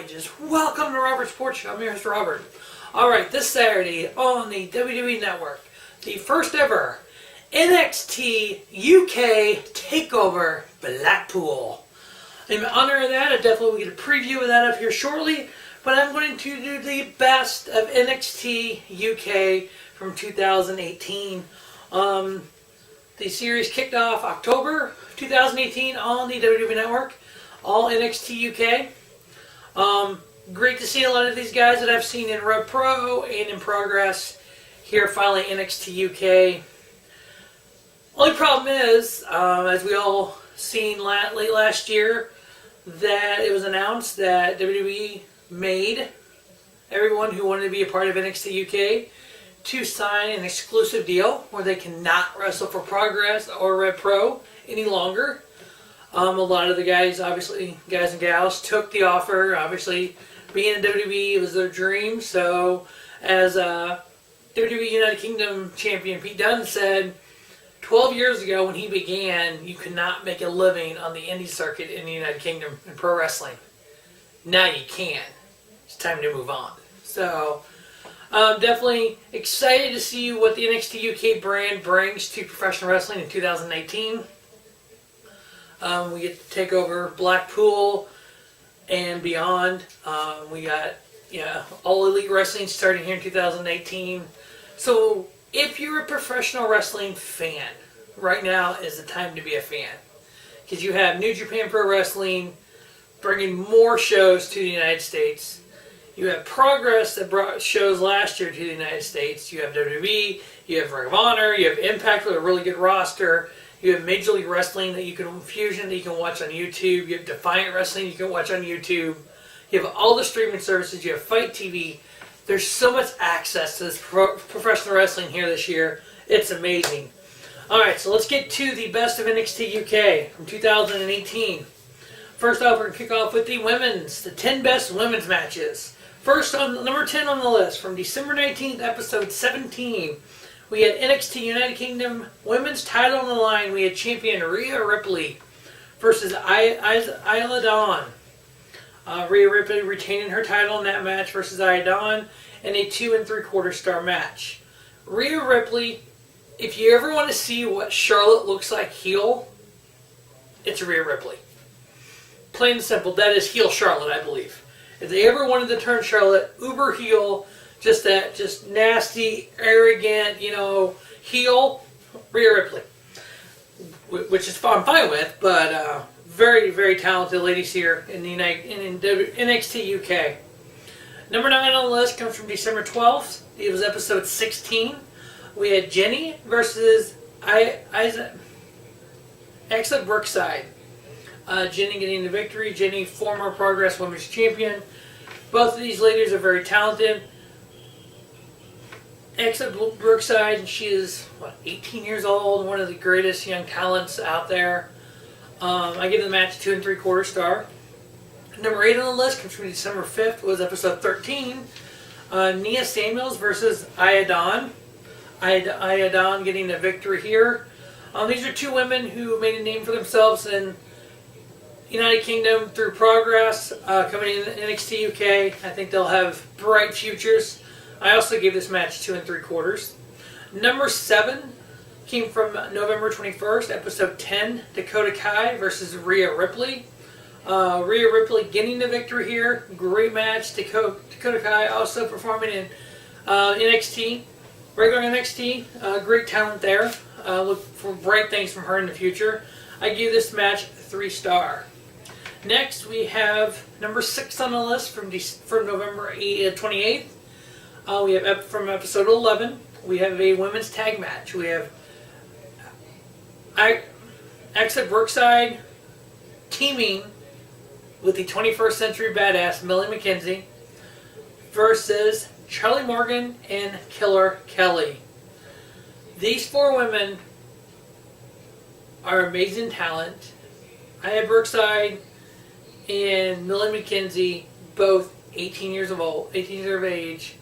ages. Welcome to Robert's Sports Show. I'm your host, Robert. Alright, this Saturday on the WWE Network, the first ever NXT UK TakeOver Blackpool. In honor of that, I definitely will get a preview of that up here shortly, but I'm going to do the best of NXT UK from 2018. The series kicked off October 2018 on the WWE Network, all NXT UK. Great to see a lot of these guys that I've seen in Rev Pro and in Progress here finally NXT UK. Only problem is, as we all seen late last year, that it was announced that WWE made everyone who wanted to be a part of NXT UK to sign an exclusive deal where they cannot wrestle for Progress or Rev Pro any longer. A lot of the guys, obviously, guys and gals, took the offer. Obviously, being in WWE was their dream. So, as WWE United Kingdom champion Pete Dunne said, 12 years ago when he began, you could not make a living on the indie circuit in the United Kingdom in pro wrestling. Now you can. It's time to move on. So, definitely excited to see what the NXT UK brand brings to professional wrestling in 2018. We get to take over Blackpool and beyond. We got All Elite Wrestling starting here in 2018. So if you're a professional wrestling fan, right now is the time to be a fan. Because you have New Japan Pro Wrestling bringing more shows to the United States. You have Progress that brought shows last year to the United States. You have WWE, you have Ring of Honor, you have Impact with a really good roster. You have Major League Wrestling that you can Fusion that you can watch on YouTube. You have Defiant Wrestling you can watch on YouTube. You have all the streaming services. You have Fight TV. There's so much access to this professional wrestling here this year. It's amazing. Alright, so let's get to the best of NXT UK from 2018. First off, we're going to kick off with the women's. The 10 best women's matches. First, on number 10 on the list, from December 19th, episode 17. We had NXT United Kingdom women's title on the line. We had champion Rhea Ripley versus Isla Dawn. Rhea Ripley retaining her title in that match versus Isla Dawn in a 2 3/4 star match. Rhea Ripley, if you ever want to see what Charlotte looks like heel, it's Rhea Ripley. Plain and simple, that is heel Charlotte, I believe. If they ever wanted to turn Charlotte uber heel, just nasty, arrogant, heel, Rhea Ripley. Which is I'm fine with, but very, very talented ladies here in the in NXT UK. Number 9 on the list comes from December 12th. It was episode 16. We had Jenny versus Alexa Brookside. Jenny getting the victory. Jenny, former Progress Women's Champion. Both of these ladies are very talented. Alexa Brookside, she is, 18 years old, one of the greatest young talents out there. I give the match 2 3/4 star. Number 8 on the list comes from December 5th, was episode 13. Nia Samuels versus Isla Dawn. Isla Dawn getting the victory here. These are two women who made a name for themselves in United Kingdom through Progress, coming in NXT UK. I think they'll have bright futures. I also gave this match 2 3/4. Number 7 came from November 21st, episode 10, Dakota Kai versus Rhea Ripley. Rhea Ripley getting the victory here. Great match. Dakota Kai also performing in NXT, regular NXT. Great talent there. Look for bright things from her in the future. I give this match 3 star. Next, we have number 6 on the list from November 28th. We have from episode 11, we have a women's tag match. We have Alexa Brookside teaming with the 21st Century Badass Millie McKenzie versus Charlie Morgan and Killer Kelly. These 4 women are amazing talent. I have Brookside and Millie McKenzie, both 18 years of age.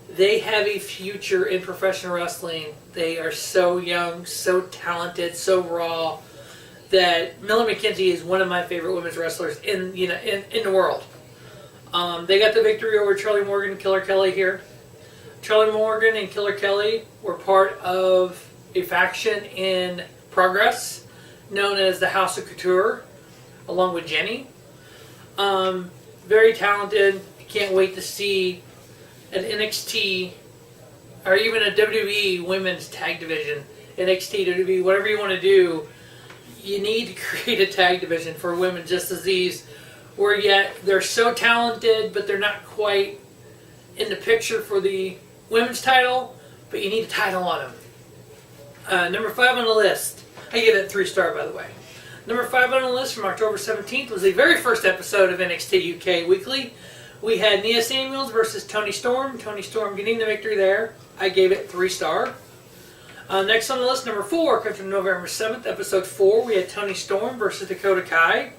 They have a future in professional wrestling. They are so young, so talented, so raw, that Millie McKenzie is one of my favorite women's wrestlers in the world. They got the victory over Charlie Morgan and Killer Kelly here. Charlie Morgan and Killer Kelly were part of a faction in Progress known as the House of Couture, along with Jenny. Very talented. Can't wait to see an NXT or even a WWE women's tag division. NXT, WWE, whatever you want to do, you need to create a tag division for women just as these, where yet they're so talented, but they're not quite in the picture for the women's title, but you need a title on them. Number 5 on the list. I give it 3-star, by the way. Number 5 on the list from October 17th was the very first episode of NXT UK Weekly. We had Nia Samuels versus Toni Storm. Toni Storm getting the victory there. I gave it 3-star. Next on the list, number 4, comes from November 7th, episode 4. We had Toni Storm versus Dakota Kai.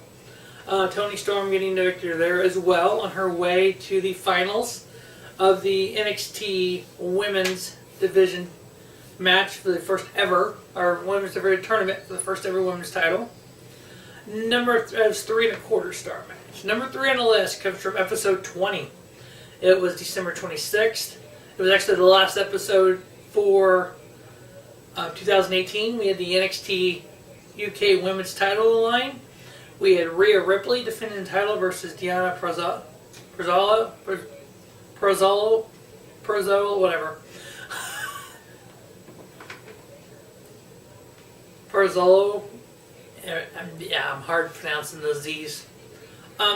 Toni Storm getting the victory there as well on her way to the finals of the NXT Women's Division match for the first ever, or Women's Division tournament for the first ever women's title. Number 3.25 star match. Number 3 on the list comes from episode 20. It was December 26th. It was actually the last episode for 2018. We had the NXT UK Women's title on the line. We had Rhea Ripley defending the title versus Deonna Purrazzo, whatever. Purrazzo. Yeah, I'm hard pronouncing those Z's.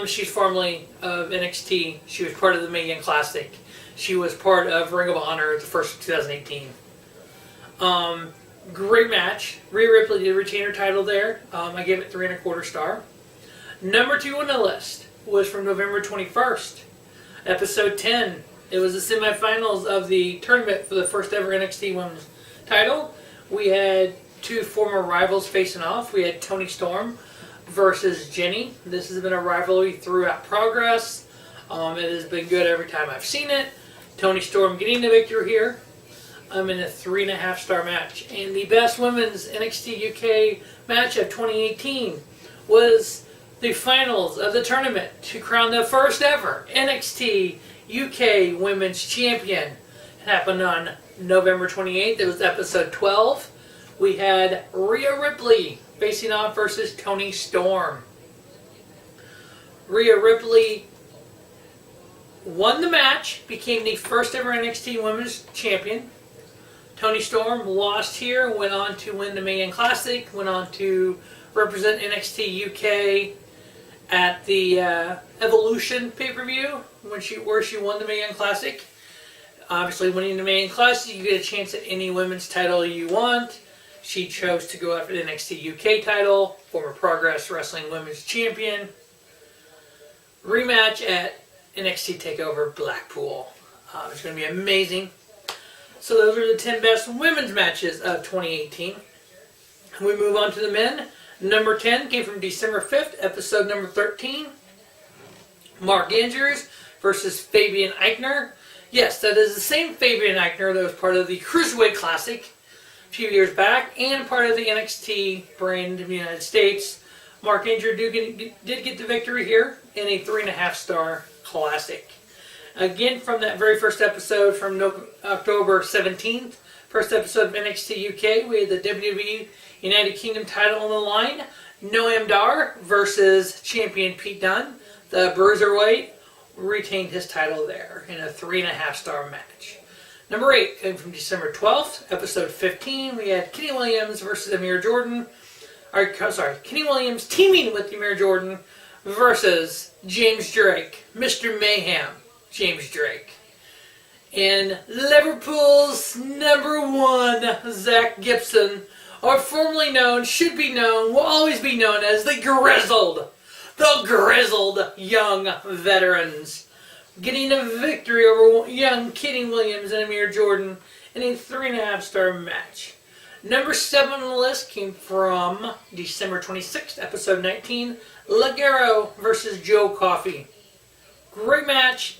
She's formerly of NXT. She was part of the Mae Young Classic. She was part of Ring of Honor the first of 2018. Great match. Rhea Ripley did retain her title there. I gave it 3.25 star. Number 2 on the list was from November 21st, episode 10. It was the semifinals of the tournament for the first ever NXT Women's title. We had 2 former rivals facing off. We had Toni Storm versus Jenny. This has been a rivalry throughout Progress. It has been good every time I've seen it. Toni Storm getting the victory here. I'm in a 3.5 star match. And the best women's NXT UK match of 2018 was the finals of the tournament to crown the first ever NXT UK Women's Champion. It happened on November 28th. It was episode 12. We had Rhea Ripley facing off versus Toni Storm. Rhea Ripley won the match, became the first ever NXT Women's Champion. Toni Storm lost here, went on to win the Mae Young Classic, went on to represent NXT UK at the Evolution pay-per-view where she won the Mae Young Classic. Obviously, winning the Mae Young Classic, you get a chance at any women's title you want. She chose to go after the NXT UK title, former Progress Wrestling Women's Champion. Rematch at NXT TakeOver Blackpool. It's going to be amazing. So those are the 10 best women's matches of 2018. We move on to the men. Number 10 came from December 5th, episode number 13. Mark Andrews versus Fabian Eichner. Yes, that is the same Fabian Eichner that was part of the Cruiserweight Classic a few years back and part of the NXT brand in the United States. Mark Andrews did get the victory here in a 3.5 star classic. Again, from that very first episode from October 17th, first episode of NXT UK, we had the WWE United Kingdom title on the line. Noam Dar versus champion Pete Dunne. The Bruiserweight retained his title there in a 3.5 star match. Number 8 came from December 12th, episode 15. We had Kenny Williams versus Amir Jordan. Kenny Williams teaming with Amir Jordan versus James Drake, Mr. Mayhem, James Drake. And Liverpool's number 1, Zach Gibson, or formerly known, should be known, will always be known as the grizzled young veterans, getting a victory over young Kenny Williams and Amir Jordan in a 3.5 star match. Number 7 on the list came from December 26th, episode 19, Ligero versus Joe Coffey. Great match.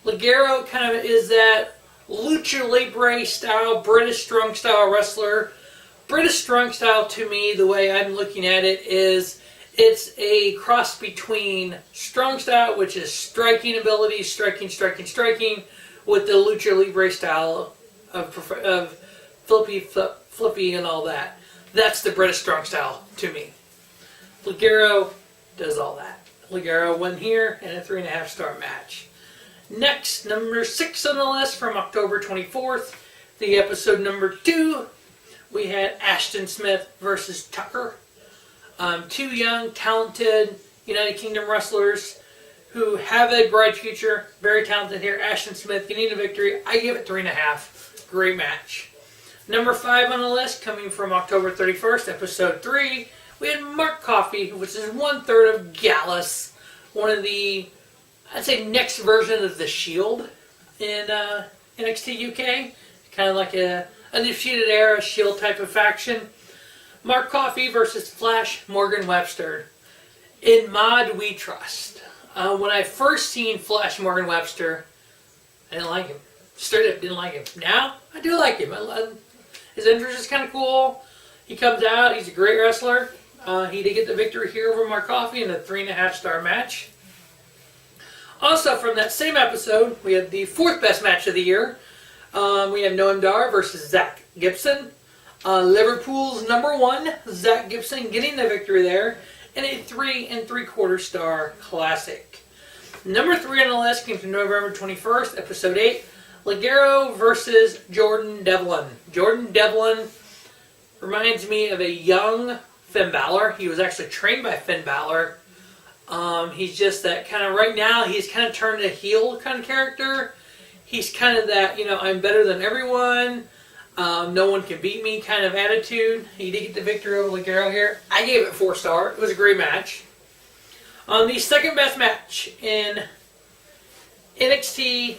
Ligero kind of is that lucha libre style, British strong style wrestler. British strong style, to me, the way I'm looking at it, is It's a cross between strong style, which is striking ability, striking, with the lucha libre style of flippy and all that. That's the British strong style to me. Ligero does all that. Ligero won here in a 3.5-star match. Next, number 6 on the list from October 24th, the episode number 2, we had Ashton Smith versus Tucker. Two young, talented United Kingdom wrestlers who have a bright future. Very talented here. Ashton Smith getting the victory. I give it 3.5. Great match. Number 5 on the list, coming from October 31st, episode 3, we had Mark Coffey, which is 1/3 of Gallus, one of the, I'd say, next version of the Shield in NXT UK. Kind of like a Undisputed Era Shield type of faction. Mark Coffey versus Flash Morgan Webster. In Mod We Trust. When I first seen Flash Morgan Webster, I didn't like him. Straight up didn't like him. Now, I do like him. His entrance is kind of cool. He comes out. He's a great wrestler. He did get the victory here over Mark Coffey in a 3.5-star match. Also from that same episode, we had the 4th best match of the year. We have Noam Dar versus Zach Gibson. Liverpool's number 1, Zach Gibson, getting the victory there in a 3 3/4 star classic. Number 3 on the list came from November 21st, episode 8, Ligero versus Jordan Devlin. Jordan Devlin reminds me of a young Finn Balor. He was actually trained by Finn Balor. He's just that kind of, right now, he's kind of turned a heel kind of character. He's kind of that, I'm better than everyone. No one can beat me kind of attitude. He did get the victory over Ligero here. I gave it 4-star. It was a great match. The second best match in NXT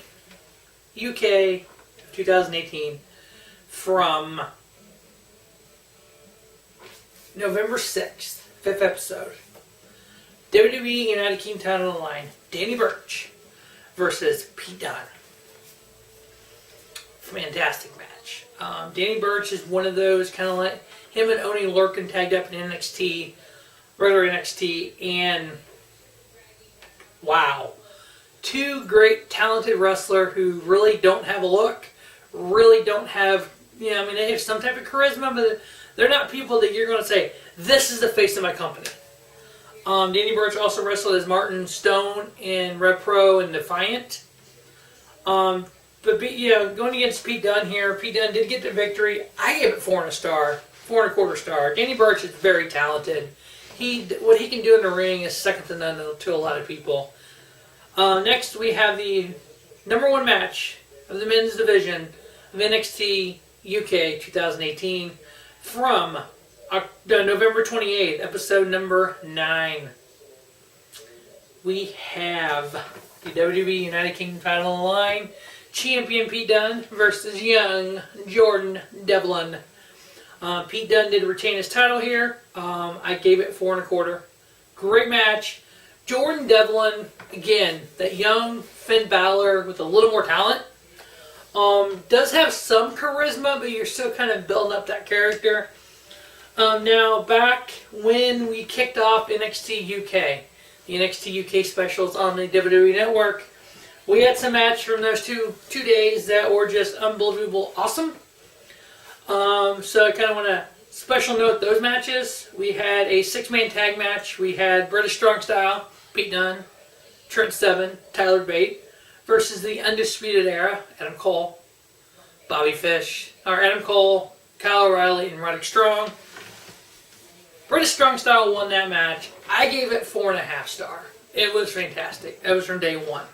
UK 2018 from November 6th, 5th episode. WWE United Kingdom title on the line. Danny Burch versus Pete Dunne. Fantastic match. Danny Burch is one of those, kind of like him and Oney Lorcan tagged up in NXT, regular NXT, and wow. Two great, talented wrestlers who really don't have a look, really don't have, they have some type of charisma, but they're not people that you're going to say, this is the face of my company. Danny Burch also wrestled as Martin Stone in Rev Pro and Defiant. But going against Pete Dunne here, Pete Dunne did get the victory. I gave it 4.25 star. Danny Burch is very talented. What he can do in the ring is second to none to a lot of people. Next, we have the number 1 match of the men's division of NXT UK 2018 from November 28th, episode number 9. We have the WWE United Kingdom title on the line. Champion Pete Dunne versus young Jordan Devlin. Pete Dunne did retain his title here. I gave it 4.25. Great match. Jordan Devlin, again, that young Finn Balor with a little more talent. Does have some charisma, but you're still kind of building up that character. Now, back when we kicked off NXT UK, the NXT UK specials on the WWE Network, we had some matches from those two days that were just unbelievable awesome. So I kind of want to special note those matches. We had a 6-man tag match. We had British Strong Style, Pete Dunne, Trent Seven, Tyler Bate, versus the Undisputed Era, Adam Cole, Bobby Fish, Adam Cole, Kyle O'Reilly, and Roderick Strong. British Strong Style won that match. I gave it 4.5 star. It was fantastic. That was from day 1.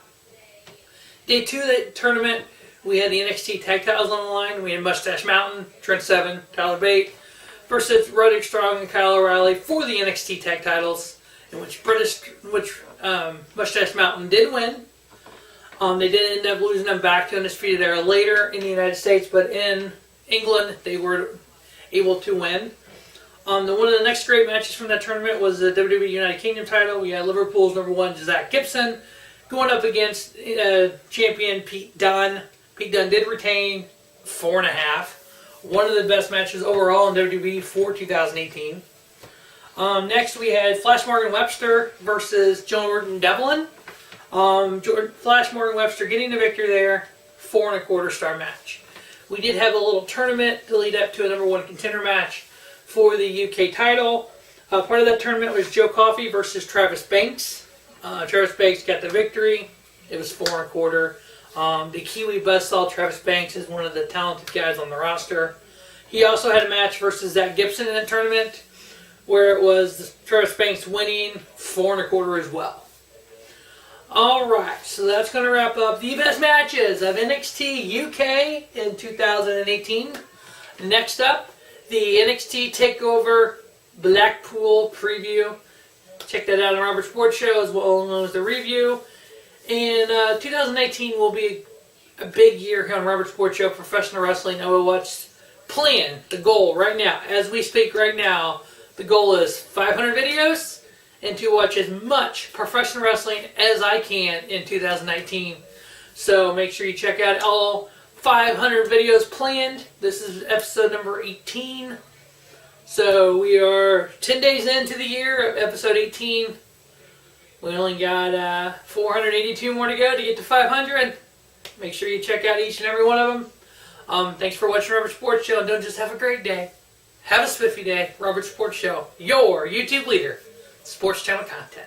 Day 2 of the tournament, we had the NXT Tag Titles on the line. We had Mustache Mountain, Trent Seven, Tyler Bate, versus Roderick Strong and Kyle O'Reilly for the NXT Tag Titles, in which Mustache Mountain did win. They did end up losing them back to Undisputed Era later in the United States, but in England they were able to win. One of the next great matches from that tournament was the WWE United Kingdom title. We had Liverpool's number 1, Zach Gibson, going up against champion Pete Dunne. Pete Dunne did retain 4.5. One of the best matches overall in WWE for 2018. Next we had Flash Morgan Webster versus Jordan Devlin. Flash Morgan Webster getting the victory there, 4 1/4 star match. We did have a little tournament to lead up to a number 1 contender match for the UK title. Part of that tournament was Joe Coffey versus Travis Banks. Travis Banks got the victory. It was 4 1/4. The Kiwi Buzzsaw, Travis Banks, is one of the talented guys on the roster. He also had a match versus Zach Gibson in that tournament, where it was Travis Banks winning 4 1/4 as well. Alright, so that's going to wrap up the best matches of NXT UK in 2018. Next up, the NXT TakeOver Blackpool preview. Check that out on Robert Sports Show as well as the review. And 2018 will be a big year here on Robert Sports Show, professional wrestling. I will watch, plan the goal right now, as we speak right now. The goal is 500 videos and to watch as much professional wrestling as I can in 2019. So make sure you check out all 500 videos planned. This is episode number 18. So we are 10 days into the year of episode 18. We only got 482 more to go to get to 500. Make sure you check out each and every one of them. Thanks for watching Robert Sports Show. And don't just have a great day. Have a spiffy day. Robert Sports Show, your YouTube leader, sports channel content.